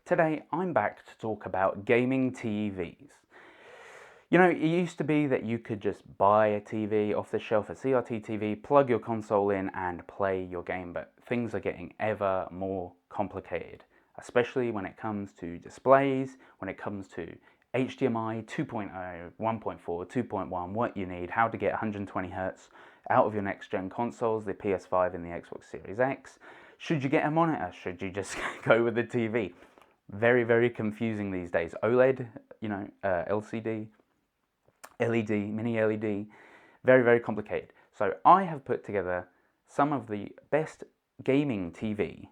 Today I'm back to talk about gaming TVs. You know, it used to be that you could just buy a TV off the shelf, a CRT TV, plug your console in and play your game, but things are getting ever more complicated, especially when it comes to displays, when it comes to HDMI 2.0, 1.4, 2.1, what you need, how to get 120 Hz out of your next gen consoles, the PS5 and the Xbox Series X. Should you get a monitor? Should you just go with the TV? Very, very confusing these days. OLED, LCD, LED, mini LED, very, very complicated. So I have put together some of the best gaming TV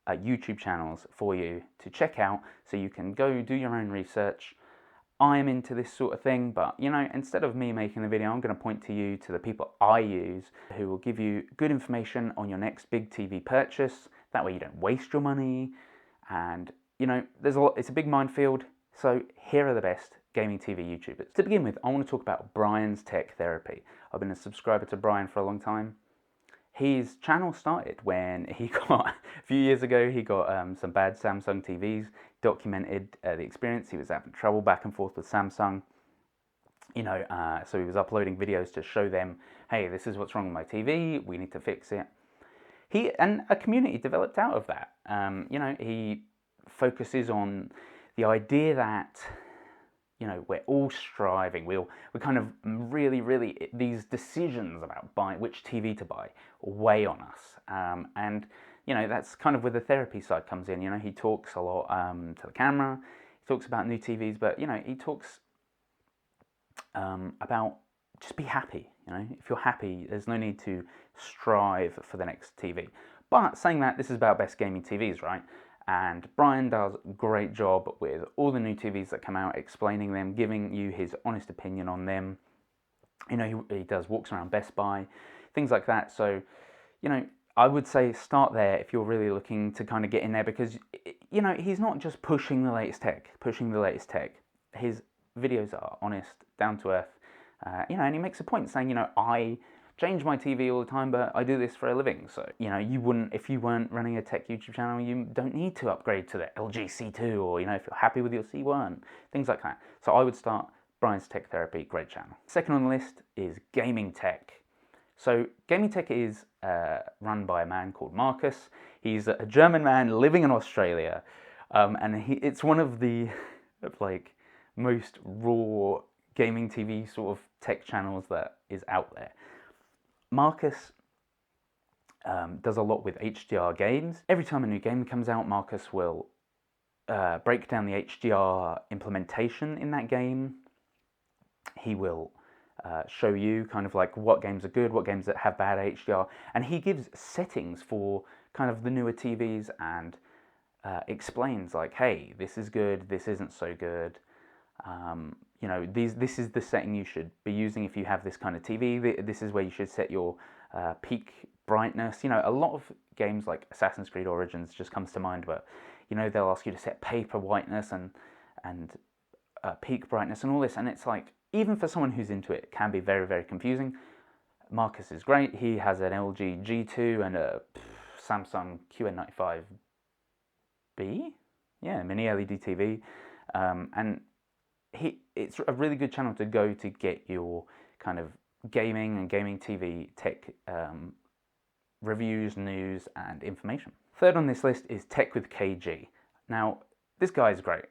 YouTube channels for you to check out so you can go do your own research. I am into this sort of thing, but instead of me making the video, I'm going to point to you to the people I use who will give you good information on your next big TV purchase. That way you don't waste your money, and it's a big minefield. So here are the best gaming TV YouTubers. To begin with, I want to talk about Brian's Tech Therapy. I've been a subscriber to Brian for a long time. His channel started when he got, a few years ago, he got some bad Samsung TVs, documented the experience. He was having trouble back and forth with Samsung. So he was uploading videos to show them, hey, this is what's wrong with my TV, we need to fix it. And a community developed out of that. He focuses on the idea that we're all striving. We're kind of really these decisions about buying which TV to buy weigh on us, and that's kind of where the therapy side comes in. He talks a lot to the camera. He talks about new TVs, but he talks about just be happy. If you're happy, there's no need to strive for the next TV. But saying that, this is about best gaming TVs, right? And Brian does a great job with all the new TVs that come out, explaining them, giving you his honest opinion on them. He does walks around Best Buy, things like that. So, I would say start there if you're really looking to kind of get in there, because, he's not just pushing the latest tech. His videos are honest, down to earth, and he makes a point saying, I change my TV all the time, but I do this for a living. So, you wouldn't, if you weren't running a tech YouTube channel, you don't need to upgrade to the LG C2, or, if you're happy with your C1, things like that. So I would start Brian's Tech Therapy, great channel. Second on the list is Gaming Tech. So Gaming Tech is run by a man called Marcus. He's a German man living in Australia, and it's one of the most raw gaming TV sort of tech channels that is out there. Marcus does a lot with HDR games. Every time a new game comes out, Marcus will break down the HDR implementation in that game. He will show you kind of like what games are good, what games that have bad HDR, and he gives settings for kind of the newer TVs and explains like, hey, this is good, this isn't so good. This is the setting you should be using if you have this kind of TV. This is where you should set your peak brightness. A lot of games like Assassin's Creed Origins just comes to mind, but they'll ask you to set paper whiteness and peak brightness and all this, and it's like, even for someone who's into it, it can be very, very confusing. Marcus is great. He has an LG G2 and a Samsung QN95B, mini LED TV, and it's a really good channel to go to get your kind of gaming and gaming TV tech reviews, news, and information. Third on this list is Tech with KG. Now, this guy is great.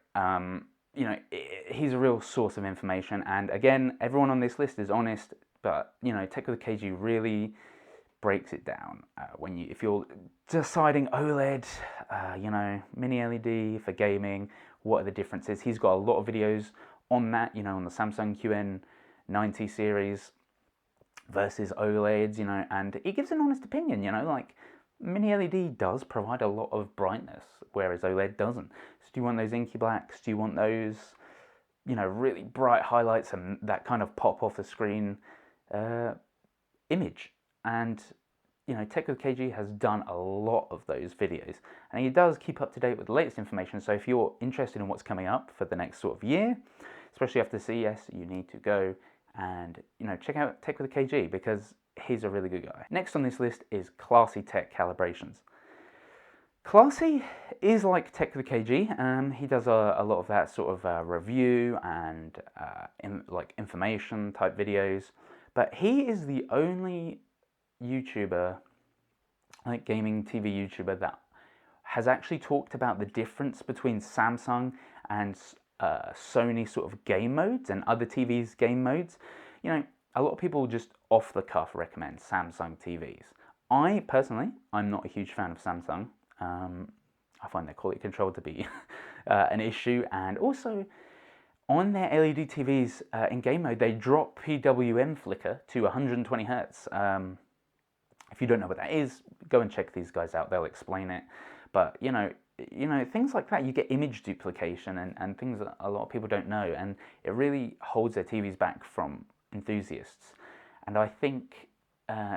He's a real source of information, and again, everyone on this list is honest, but Tech with KG really breaks it down. If you're deciding OLED, mini LED for gaming, what are the differences? He's got a lot of videos on that, on the Samsung QN90 series versus OLEDs, and he gives an honest opinion, like mini LED does provide a lot of brightness, whereas OLED doesn't. So do you want those inky blacks? Do you want those, really bright highlights and that kind of pop off the screen image? And Tech with KG has done a lot of those videos, and he does keep up to date with the latest information. So if you're interested in what's coming up for the next sort of year, especially after CES, you need to go and check out Tech with KG, because he's a really good guy. Next on this list is Classy Tech Calibrations. Classy is like Tech the KG. He does a lot of that sort of review and information type videos, but he is the only YouTuber, like gaming TV YouTuber, that has actually talked about the difference between Samsung and Sony sort of game modes and other TVs game modes. You know, a lot of people just off the cuff recommend Samsung TVs. I personally, I'm not a huge fan of Samsung. I find their quality control to be an issue, and also on their LED TVs in game mode, they drop PWM flicker to 120 Hertz. If you don't know what that is, go and check these guys out. They'll explain it. But you know, things like that, you get image duplication and things that a lot of people don't know, and it really holds their TVs back from enthusiasts. And I think,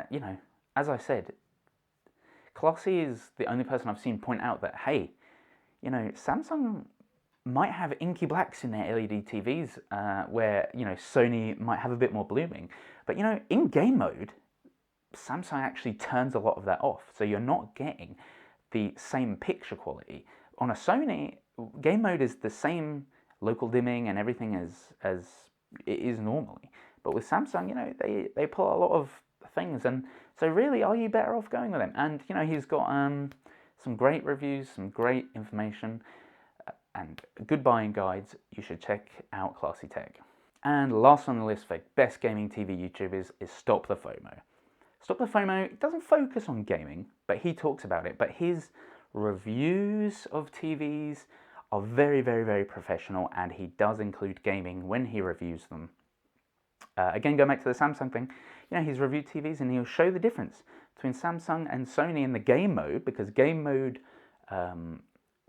you know, as I said, Classy is the only person I've seen point out that, hey, you know, Samsung might have inky blacks in their LED TVs, where, you know, Sony might have a bit more blooming. But, you know, in game mode, Samsung actually turns a lot of that off. So you're not getting the same picture quality. On a Sony, game mode is the same local dimming and everything as it is normally. But with Samsung, you know, they pull a lot of things, and so really, are you better off going with him? And you know, he's got some great reviews, some great information, and good buying guides. You should check out Classy Tech. And last on the list for best gaming TV YouTubers is Stop the FOMO. Stop the FOMO doesn't focus on gaming, but he talks about it. But his reviews of TVs are very, very, very professional, and he does include gaming when he reviews them. Again, going back to the Samsung thing, you know, he's reviewed TVs and he'll show the difference between Samsung and Sony in the game mode, because game mode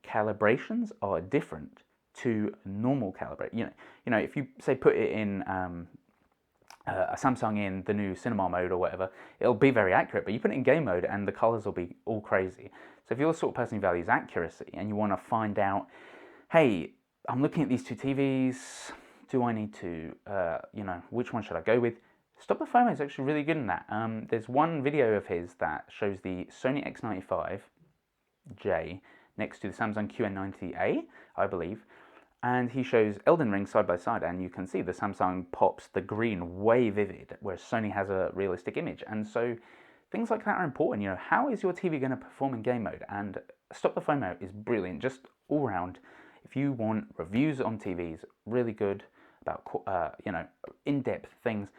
calibrations are different to normal calibrate. You know, if you say put it in a Samsung in the new cinema mode or whatever, it'll be very accurate. But you put it in game mode and the colors will be all crazy. So if you're the sort of person who values accuracy and you want to find out, hey, I'm looking at these two TVs. Do I need to, you know, which one should I go with? Stop the FOMO is actually really good in that. There's one video of his that shows the Sony X95J next to the Samsung QN90A, I believe, and he shows Elden Ring side by side, and you can see the Samsung pops the green way vivid, whereas Sony has a realistic image. And so things like that are important. You know, how is your TV going to perform in game mode? And Stop the FOMO is brilliant, just all round. If you want reviews on TVs, really good, about you know, in-depth things,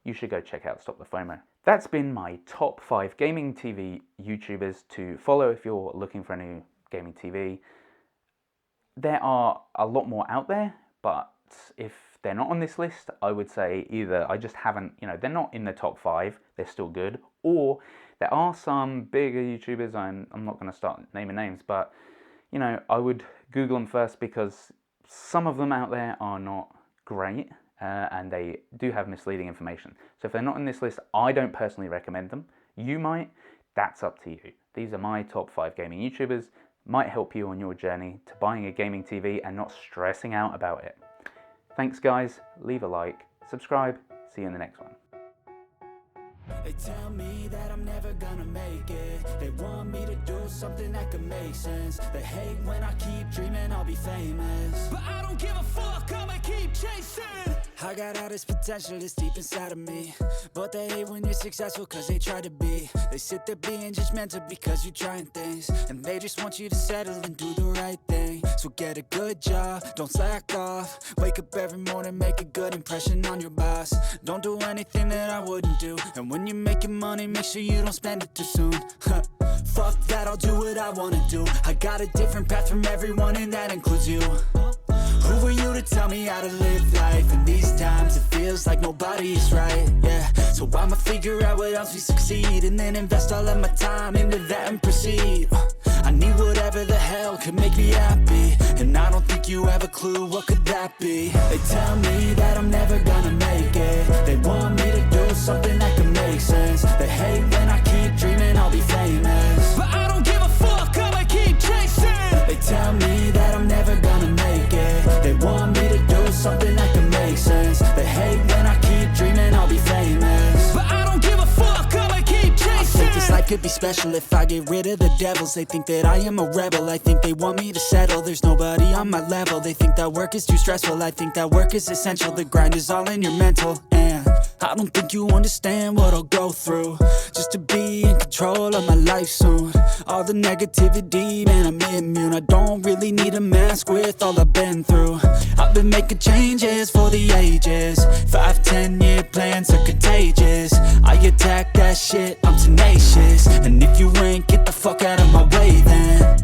you should go check out Stop the FOMO. That's been my top 5 gaming TV YouTubers to follow if you're looking for a new gaming TV. There are a lot more out there, but if they're not on this list, I would say either I just haven't, you know, they're not in the top 5, they're still good, or there are some bigger YouTubers, I'm not going to start naming names, but, you know, I would Google them first, because some of them out there are not great, and they do have misleading information. So if they're not in this list, I don't personally recommend them. You might, that's up to you. These are my top 5 gaming YouTubers, might help you on your journey to buying a gaming TV and not stressing out about it. Thanks guys, leave a like, subscribe, see you in the next one. They tell me that I'm never gonna make it. They want me to do something that could make sense. They hate when I keep dreaming I'll be famous, but I don't give a fuck, I'ma keep chasing. I got all this potential that's deep inside of me, but they hate when you're successful cause they try to be. They sit there being judgmental because you're trying things, and they just want you to settle and do the right thing. So get a good job, don't slack off. Wake up every morning, make a good impression on your boss. Don't do anything that I wouldn't do, and when you're making money, make sure you don't spend it too soon. Fuck that, I'll do what I wanna do. I got a different path from everyone, and that includes you. Who are you to tell me how to live life? In these times it feels like nobody is right, yeah. So I'ma figure out what else we succeed, and then invest all of my time into that and proceed. I need whatever the hell could make me happy, and I don't think you have a clue what could that be. They tell me that I'm never gonna make it. They want me to do something that could make sense. They hate when I keep dreaming I'll be famous, but I don't give a fuck, I'ma keep chasing. They tell me that I'm never gonna make it. They want me to do something that can make sense. They hate when I keep dreaming I'll be famous, but I don't give a fuck, I'ma keep chasing. I take this life could be special if I get rid of the devils. They think that I am a rebel, I think they want me to settle. There's nobody on my level, they think that work is too stressful. I think that work is essential, the grind is all in your mental. And I don't think you understand what I'll go through just to be in control of my life soon. All the negativity, man, I'm immune. I don't really need a mask with all I've been through. I've been making changes for the ages. 5-10 year plans are contagious. I attack that shit, I'm tenacious. And if you ain't, get the fuck out of my way then.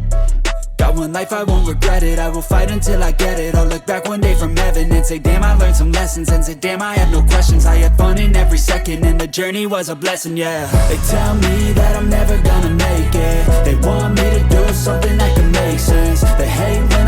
Got one life, I won't regret it. I will fight until I get it. I'll look back one day from heaven and say, damn, I learned some lessons. And say, damn, I had no questions. I had fun in every second, and the journey was a blessing, yeah. They tell me that I'm never gonna make it. They want me to do something that can make sense. They hate when